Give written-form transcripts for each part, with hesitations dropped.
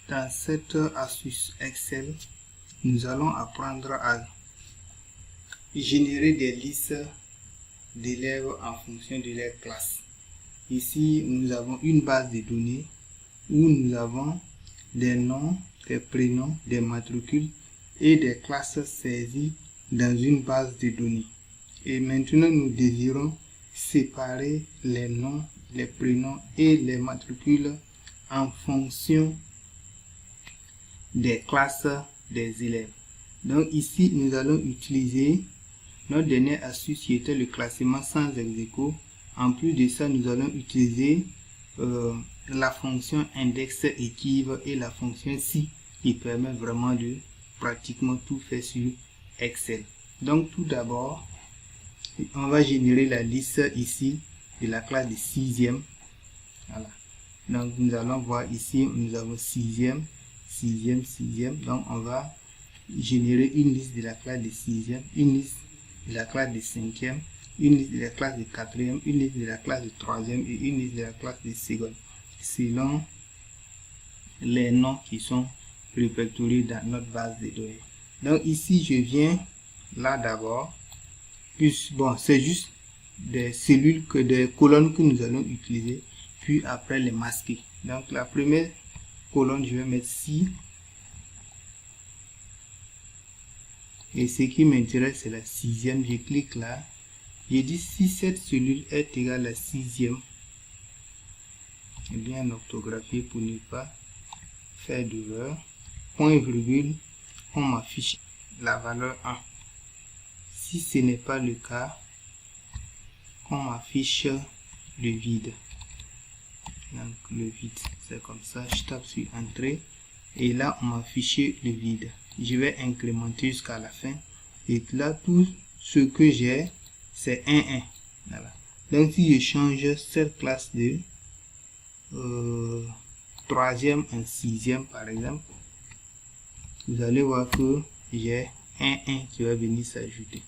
Dans cette astuce Excel, nous allons apprendre à générer des listes d'élèves en fonction de leur classe. Ici, nous avons une base de données où nous avons des noms, des prénoms, des matricules et des classes saisies dans une base de données. Et maintenant, nous désirons séparer les noms, les prénoms et les matricules en fonction des classes des élèves. Donc ici, nous allons utiliser notre dernière astuce qui était le classement sans ex-aequo. En plus de ça, nous allons utiliser la fonction index équive et la fonction si qui permet vraiment de pratiquement tout faire sur Excel. Donc tout d'abord, on va générer la liste ici de la classe de 6e. Voilà. Donc nous allons voir ici, nous avons 6e, 6e, 6e. Donc on va générer une liste de la classe de 6e, une liste de la classe de 5e, une liste de la classe de 4e, une liste de la classe de 3e et une liste de la classe de seconde, selon les noms qui sont répertoriés dans notre base de données. Donc ici, je viens là d'abord, puis bon, c'est juste des cellules, des colonnes que nous allons utiliser, puis après les masquer. Donc la première colonne, je vais mettre 6. Et ce qui m'intéresse, c'est la 6e. Je clique là. Je dis si cette cellule est égale à 6e. Et bien orthographier pour ne pas faire d'erreur. Point virgule, on m'affiche la valeur 1. Si ce n'est pas le cas, on m'affiche le vide. Donc le vide, c'est comme ça. Je tape sur Entrée. Et là, on m'affiche le vide. Je vais incrémenter jusqu'à la fin. Et là, tout ce que j'ai, c'est 1, 1. Voilà. Donc, si je change cette classe de 3e en 6e, par exemple, vous allez voir que j'ai 1, 1 qui va venir s'ajouter.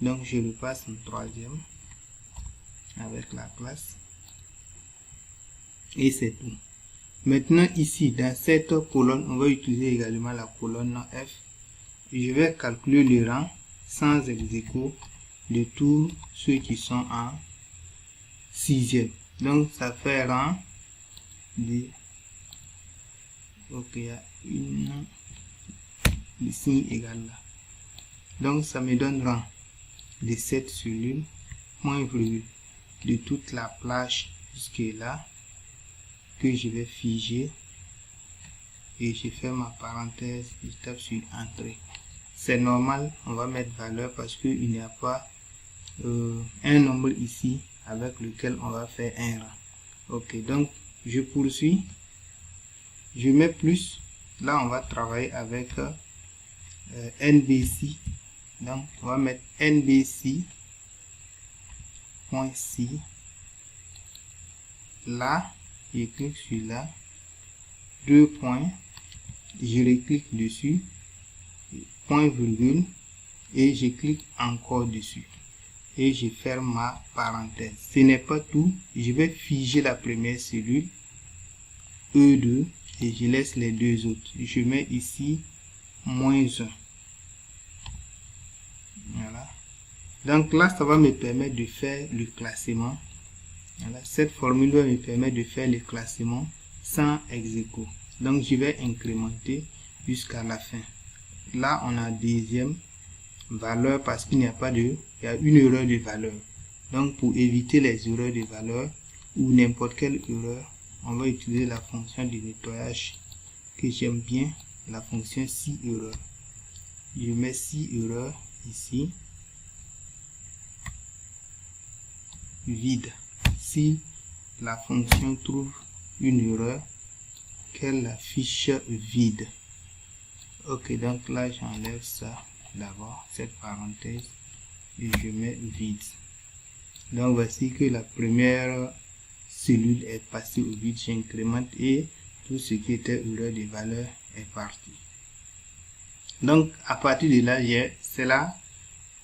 Donc, je le passe en 3e avec la classe. Et c'est tout. Maintenant, ici, dans cette colonne, on va utiliser également la colonne F. Je vais calculer le rang sans ex-aequo de tous ceux qui sont en 6e. Donc, ça fait rang de... Ok, il y a une... Le signe égal là. Donc, ça me donne rang de cette cellule, point virgule, de toute la plage jusque là, que je vais figer. Et je fais ma parenthèse, je tape sur Entrée. C'est normal, on va mettre valeur parce qu'il n'y a pas un nombre ici avec lequel on va faire un rang. Ok, donc je poursuis. Je mets plus. Là, on va travailler avec NBC. Donc, on va mettre NBC. .c. Là, je clique sur là. 2 points. Je reclique dessus. Point virgule. Et je clique encore dessus. Et je ferme ma parenthèse. Ce n'est pas tout. Je vais figer la première cellule. E2. Et je laisse les deux autres. Je mets ici -1. Voilà. Donc là, ça va me permettre de faire le classement. Voilà. Cette formule va me permettre de faire le classement sans ex-aequo. Donc je vais incrémenter jusqu'à la fin. Là, on a deuxième valeur parce qu'il n'y a pas de... Il y a une erreur de valeur. Donc pour éviter les erreurs de valeur ou n'importe quelle erreur, on va utiliser la fonction de nettoyage que j'aime bien, la fonction si erreur. Je mets si erreur ici. Vide. Si la fonction trouve une erreur, qu'elle affiche vide. Ok, donc là j'enlève ça d'abord, cette parenthèse, et je mets vide. Donc voici que la première cellule est passée au vide. J'incrémente et tout ce qui était erreur de valeur est parti. Donc à partir de là, c'est la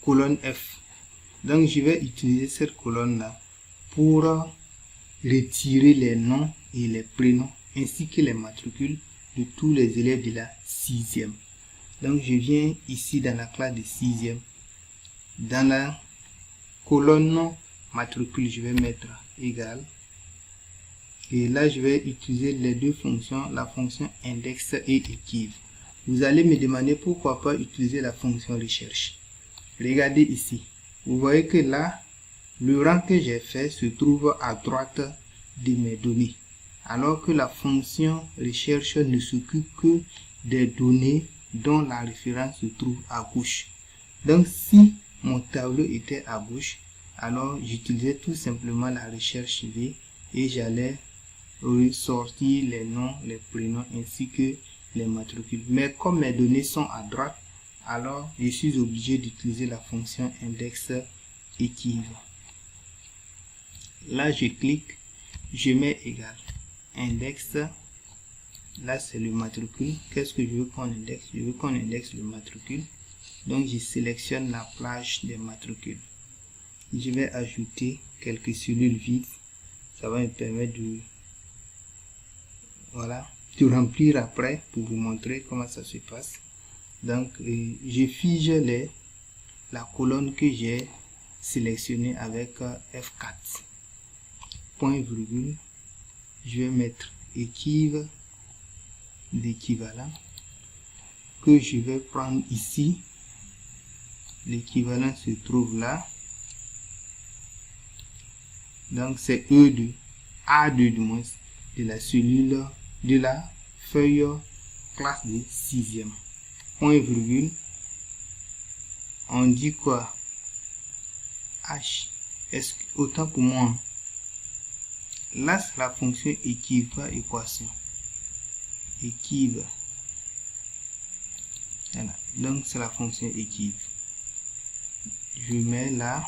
colonne F. Donc je vais utiliser cette colonne là pour retirer les noms et les prénoms ainsi que les matricules de tous les élèves de la 6e. Donc je viens ici dans la classe de 6e. Dans la colonne matricule, je vais mettre égal. Et là, je vais utiliser les deux fonctions, la fonction index et équive. Vous allez me demander pourquoi pas utiliser la fonction recherche. Regardez ici. Vous voyez que là, le rang que j'ai fait se trouve à droite de mes données. Alors que la fonction recherche ne s'occupe que des données dont la référence se trouve à gauche. Donc, si mon tableau était à gauche, alors j'utilisais tout simplement la recherche V et j'allais ressortir les noms, les prénoms ainsi que les matricules. Mais comme mes données sont à droite, alors je suis obligé d'utiliser la fonction index équive. Là, je clique, je mets égal. Index, là c'est le matricule. Qu'est-ce que je veux qu'on indexe? Je veux qu'on indexe le matricule. Donc je sélectionne la plage des matricules. Je vais ajouter quelques cellules vides. Ça va me permettre de remplir après pour vous montrer comment ça se passe. Donc je fige la colonne que j'ai sélectionnée avec F4. Point virgule. Je vais mettre équive d'équivalent que je vais prendre ici. L'équivalent se trouve là. Donc c'est E2, A2 du moins, de la cellule de la feuille classe de 6e. Point virgule. On dit quoi? H. Est-ce que, autant pour moi. Là c'est la fonction équive, pas équation. Équive. Voilà. Donc c'est la fonction équive. Je mets là.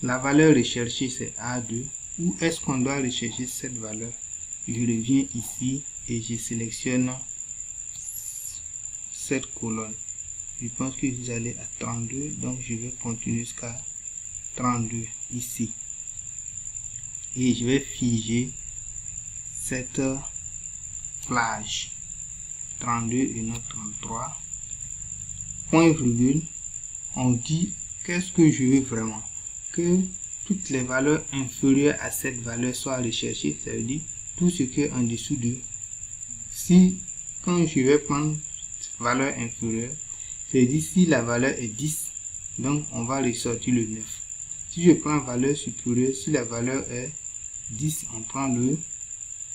La valeur recherchée c'est A2. Où est-ce qu'on doit rechercher cette valeur? Je reviens ici et je sélectionne cette colonne. Je pense que vous allez à 32. Donc je vais continuer jusqu'à 32 ici. Et je vais figer cette plage. 32 et non 33. Point virgule. On dit qu'est-ce que je veux vraiment? Que toutes les valeurs inférieures à cette valeur soient recherchées. Ça veut dire tout ce qui est en dessous de. Si, quand je vais prendre valeur inférieure, c'est dit si la valeur est 10, donc on va ressortir le 9. Si je prends valeur supérieure, si la valeur est 10, on prend le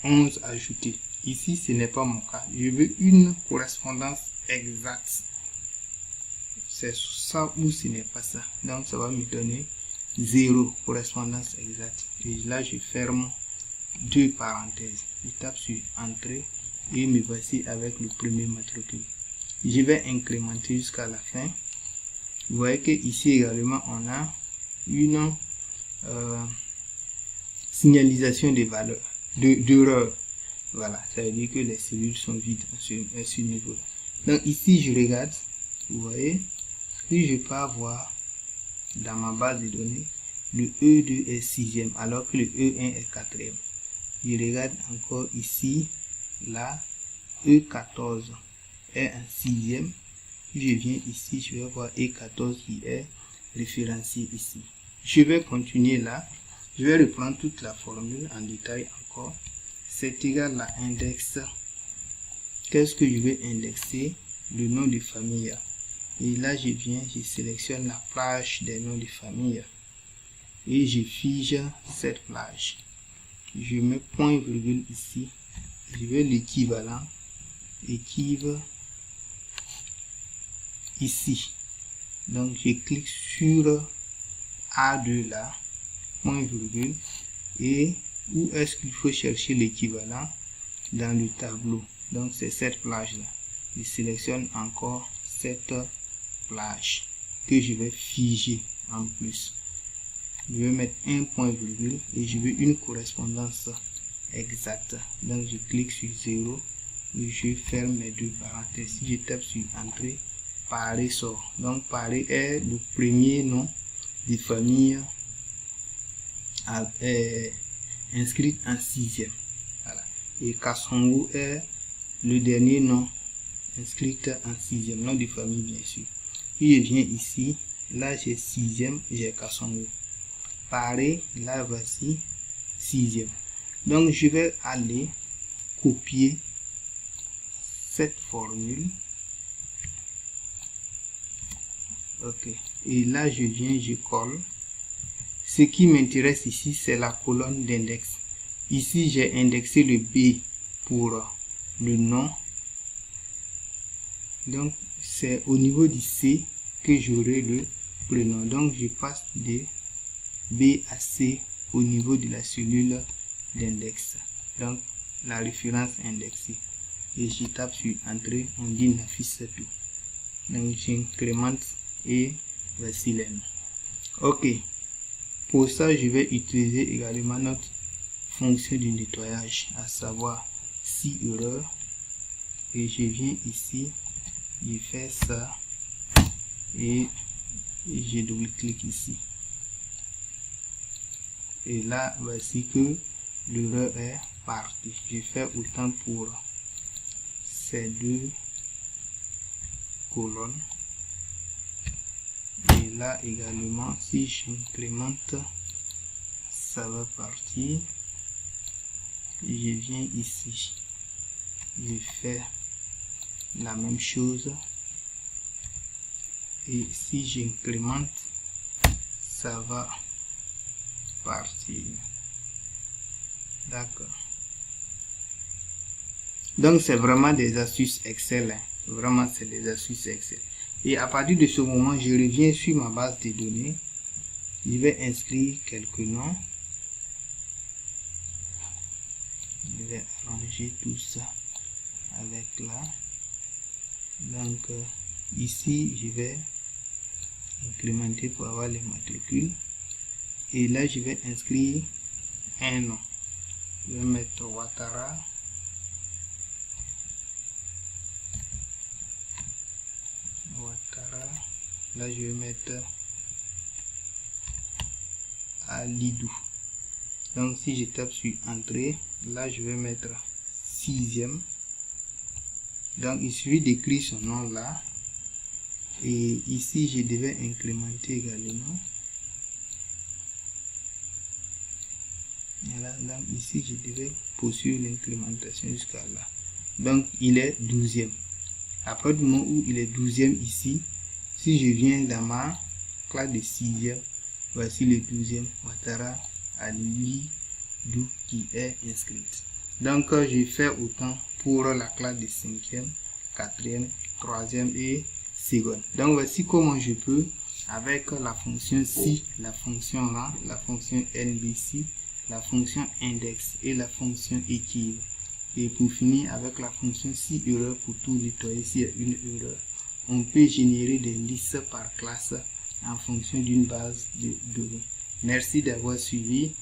11 ajouté. Ici, ce n'est pas mon cas. Je veux une correspondance exacte. C'est ça ou ce n'est pas ça. Donc, ça va me donner 0 correspondance exacte. Et là, je ferme deux parenthèses. Je tape sur Entrée et me voici avec le premier matricule. Je vais incrémenter jusqu'à la fin. Vous voyez que ici également, on a une signalisation des valeurs, d'erreur. Voilà, ça veut dire que les cellules sont vides à ce niveau. Donc ici, je regarde, vous voyez, si je peux avoir dans ma base de données, le E2 est 6e alors que le E1 est 4e. Je regarde encore ici, là, E14 est un 6e. Je viens ici, je vais voir E14 qui est référencié ici. Je vais continuer là. Je vais reprendre toute la formule en détail encore. C'est égal à index. Qu'est-ce que je vais indexer? Le nom de famille. Et là, je viens, je sélectionne la plage des noms de famille. Et je fige cette plage. Je mets point virgule ici. Je vais l'équivalent. Équive ici. Donc, je clique sur A2 là. Point virgule. Et où est-ce qu'il faut chercher l'équivalent? Dans le tableau. Donc, c'est cette plage là. Je sélectionne encore cette plage que je vais figer en plus. Je vais mettre un point virgule et je veux une correspondance exacte. Donc je clique sur 0 et je ferme mes deux parenthèses. Si je tape sur Entrée, Paré sort. Donc Paré est le premier nom de famille inscrite en 6e. Voilà. Et Kassongo est le dernier nom inscrit en sixième, nom de famille bien sûr. Et je viens ici, là j'ai sixième, j'ai Kassongo. Pareil, là voici sixième. Donc je vais aller copier cette formule. Ok, et là je viens, je colle. Ce qui m'intéresse ici, c'est la colonne d'index. Ici j'ai indexé le B pour le nom. Donc c'est au niveau du C que j'aurai le prénom. Donc je passe de B à C au niveau de la cellule d'index. Donc la référence indexée. Et je tape sur Entrée, on dit Nafis tout. Donc j'incrémente et voici les noms. Ok. Pour ça, je vais utiliser également notre fonction de nettoyage, à savoir si erreur. Et je viens ici, je fais ça et je double-clique ici. Et là, voici que l'erreur est partie. Je fais autant pour ces deux colonnes. Et là également, si j'incrémente, ça va partir. Je viens ici, je fais la même chose. Et si j'incrémente, ça va partir. D'accord. Donc c'est vraiment des astuces Excel. Hein. Vraiment c'est des astuces Excel. Et à partir de ce moment, je reviens sur ma base de données. Je vais inscrire quelques noms. Je vais arranger tout ça avec là. Donc ici, je vais incrémenter pour avoir les matricules. Et là, je vais inscrire un nom. Je vais mettre Ouattara. Là je vais mettre Alidou. Donc si je tape sur Entrée, là je vais mettre sixième. Donc il suffit d'écrire son nom là. Et ici je devais incrémenter également. Voilà, donc ici je devais poursuivre l'incrémentation jusqu'à là. Donc il est 12e. Après du moment où il est 12e ici, si je viens dans ma classe de 6e, voici le 12e Ouattara Alidou qui est inscrite. Donc je fais autant pour la classe de 5e, 4e, 3e et 2e. Donc voici comment je peux, avec la fonction si, la fonction là, la fonction NBC, la fonction index et la fonction équive. Et pour finir avec la fonction si erreur pour tout nettoyer s'il y a une erreur, on peut générer des listes par classe en fonction d'une base de données. Merci d'avoir suivi.